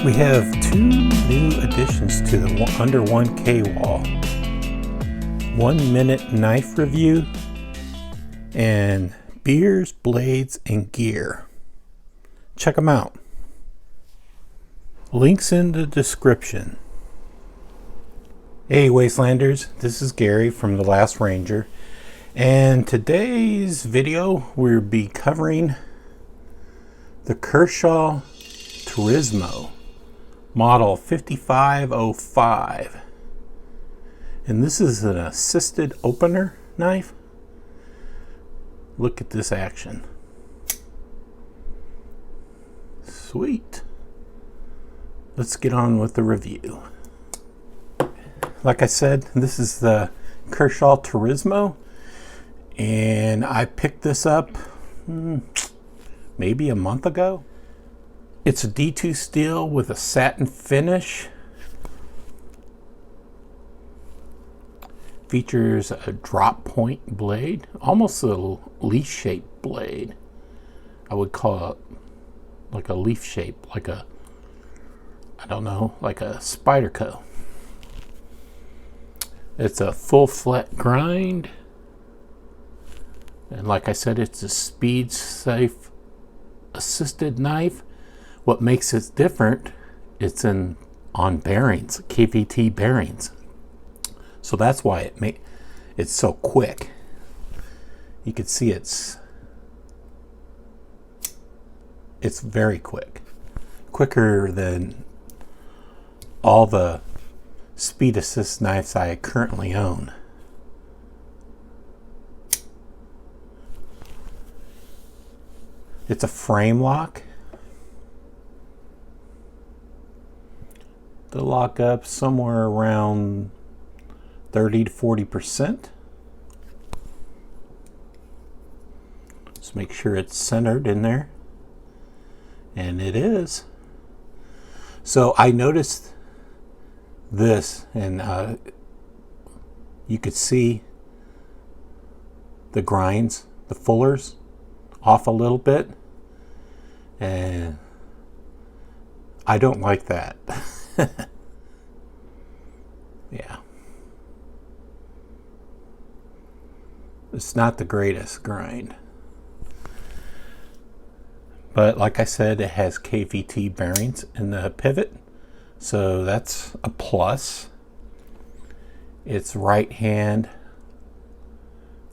We have two new additions to the under 1K wall. 1 minute knife review and beers, blades, and gear. Check them out. Links in the description. Hey Wastelanders, this is Gary from The Last Ranger, and today's video we'll be covering the Kershaw Turismo model 5505, and this is an assisted opener knife. Look at this action. Sweet. Let's get on with the review. Like I said, this is the Kershaw Turismo, and I picked this up maybe a month ago. It's a D2 steel with a satin finish. Features a drop point blade, almost a leaf shaped blade. I would call it like a leaf shape, like a, I don't know, like a Spyderco. It's a full flat grind. And like I said, it's a speed safe assisted knife. What makes it different, it's on bearings, KVT bearings. So that's why it's so quick. You can see it's very quick. Quicker than all the speed assist knives I currently own. It's a frame lock. The lock up somewhere around 30 to 40%. Just make sure it's centered in there. And it is. So I noticed this, and you could see the grinds, the fullers off a little bit, and I don't like that. Yeah, it's not the greatest grind, but like I said, it has KVT bearings in the pivot, so that's a plus. It's right hand,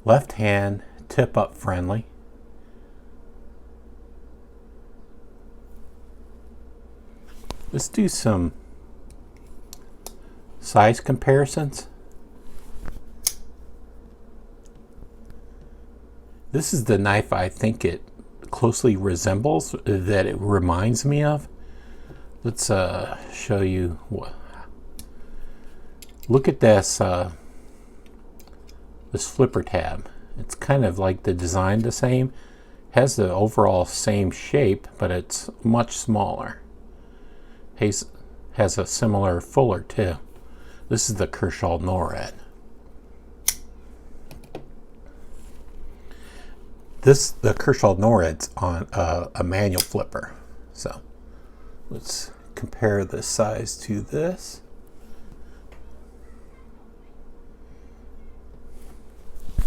left hand tip up friendly. Let's do some size comparisons. This is the knife I think it closely resembles, that it reminds me of. Let's show you what. Look at this this flipper tab. It's kind of like the design the same, has the overall same shape, but it's much smaller. Has a similar fuller too. This is the Kershaw NORAD. The Kershaw NORAD's on a manual flipper. So let's compare the size to this.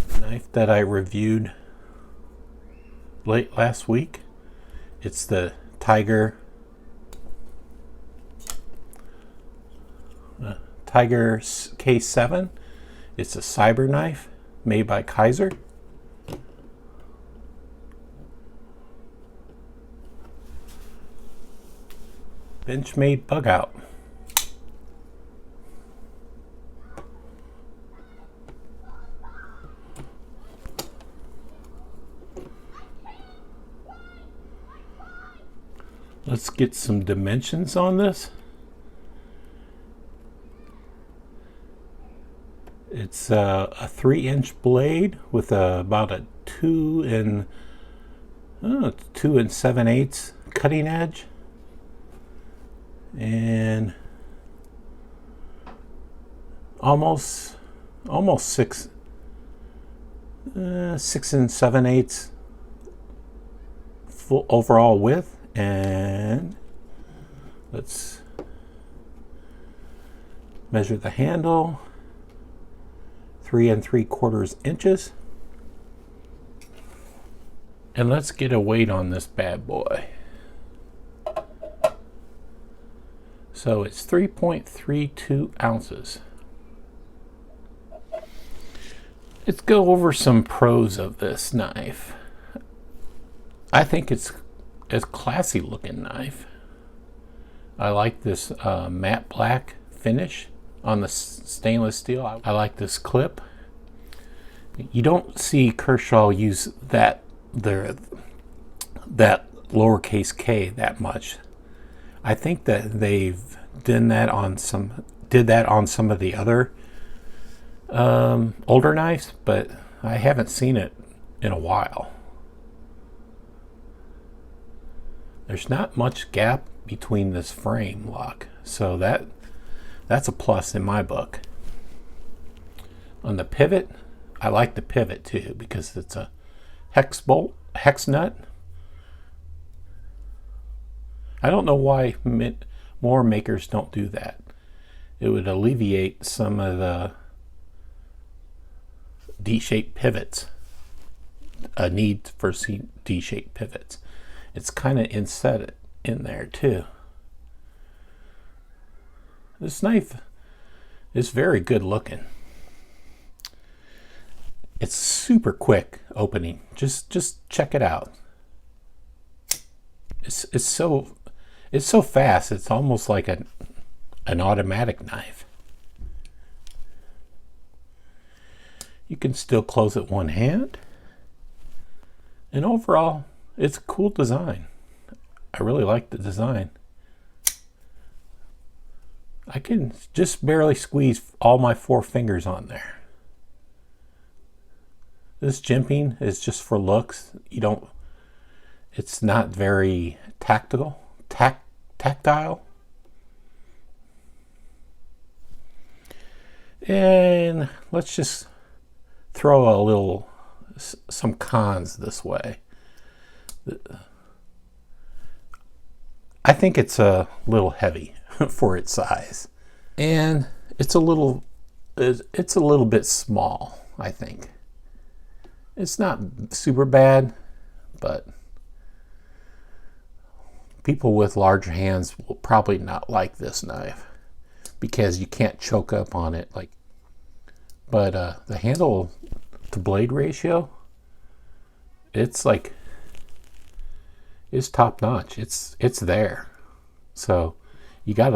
The knife that I reviewed late last week, it's the Tiger K7. It's a cyber knife made by Kaiser. Benchmade bug out. Let's get some dimensions on this. It's a 3-inch blade with about a 2 7/8 cutting edge, and almost 6 full overall width, and Let's measure the handle, 3 3/4 inches. And let's get a weight on this bad boy. So it's 3.32 ounces. Let's go over some pros of this knife. I think it's a classy looking knife. I like this matte black finish on the stainless steel. I like this clip. You don't see Kershaw use that lowercase k that much. I think that they've did that on some of the other older knives, but I haven't seen it in a while. There's not much gap between this frame lock, so that's a plus in my book. On the pivot, I like the pivot too because it's a hex nut. I don't know why more makers don't do that. It would alleviate some of the D-shaped pivots, a need for D-shaped pivots. It's kind of inset in there too. This knife is very good looking. It's super quick opening. Just check it out. It's so fast. It's almost like an automatic knife. You can still close it one hand. And overall, it's a cool design. I really like the design. I can just barely squeeze all my 4 fingers on there. This jimping is just for looks. It's not very tactile. And let's just throw some cons this way. I think it's a little heavy for its size, and it's a little bit small. I think it's not super bad, but people with larger hands will probably not like this knife because you can't choke up on it but the handle to blade ratio, it's top notch. It's there. So you get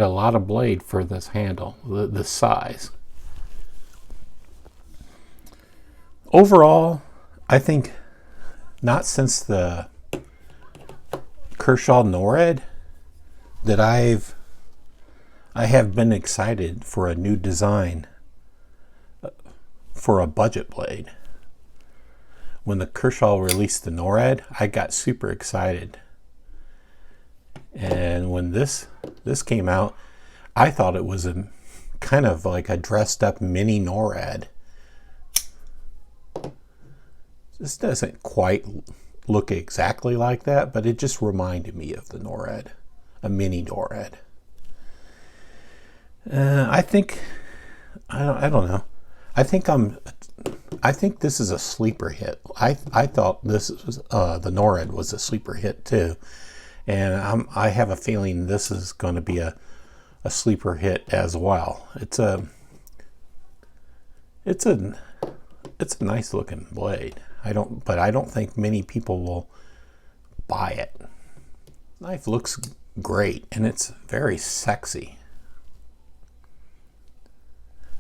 a lot of blade for this handle, this size. Overall, I think not since the Kershaw NORAD that I have been excited for a new design for a budget blade. When the Kershaw released the NORAD, I got super excited. And when this came out, I thought it was a kind of like a dressed up mini NORAD. This doesn't quite look exactly like that, but it just reminded me of the NORAD, a mini NORAD. I don't know. I think this is a sleeper hit. I thought this was the NORAD was a sleeper hit too, and I have a feeling this is going to be a sleeper hit as well. It's a nice looking blade. But I don't think many people will buy it. Knife looks great and it's very sexy.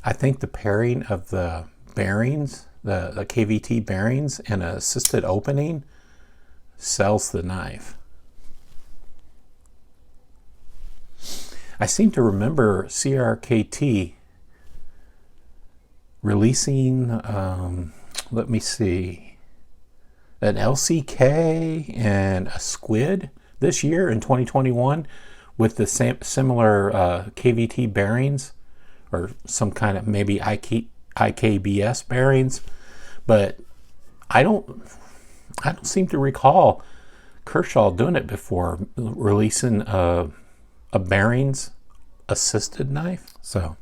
I think the pairing of the bearings, the KVT bearings and an assisted opening sells the knife. I seem to remember CRKT releasing, let me see, an LCK and a Squid this year in 2021 with the similar KVT bearings or some kind of maybe IKBS bearings, but I don't seem to recall Kershaw doing it before, releasing a bearings assisted knife. So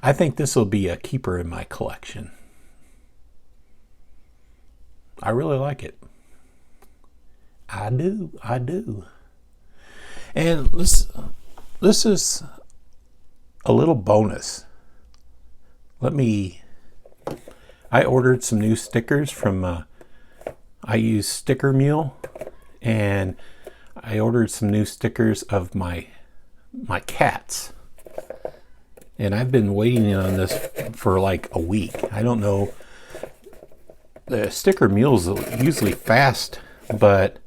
I think this will be a keeper in my collection. I really like it. I do. And this is a little bonus. I ordered some new stickers from, I use Sticker Mule, and I ordered some new stickers of my cats. And I've been waiting on this for like a week. I don't know. The Sticker Mule's usually fast, but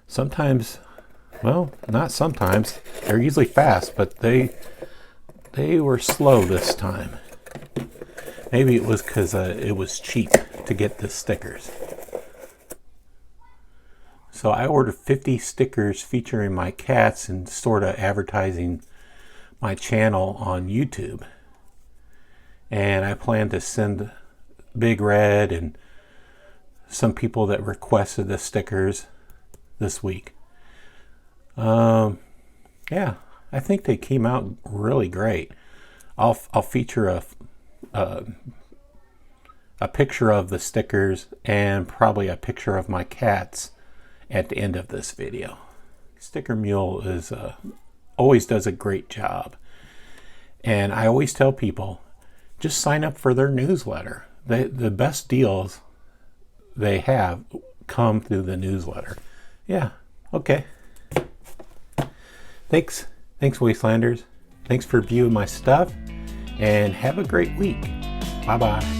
sometimes, well, not sometimes. They're usually fast, but they were slow this time. Maybe it was because it was cheap to get the stickers. So I ordered 50 stickers featuring my cats and sort of advertising my channel on YouTube. And I plan to send Big Red and some people that requested the stickers this week. Yeah, I think they came out really great. I'll feature a picture of the stickers and probably a picture of my cats at the end of this video. Sticker Mule is always does a great job, and I always tell people just sign up for their newsletter. The best deals they have come through the newsletter. Yeah, okay. Thanks, Wastelanders. Thanks for viewing my stuff, and have a great week. Bye-bye.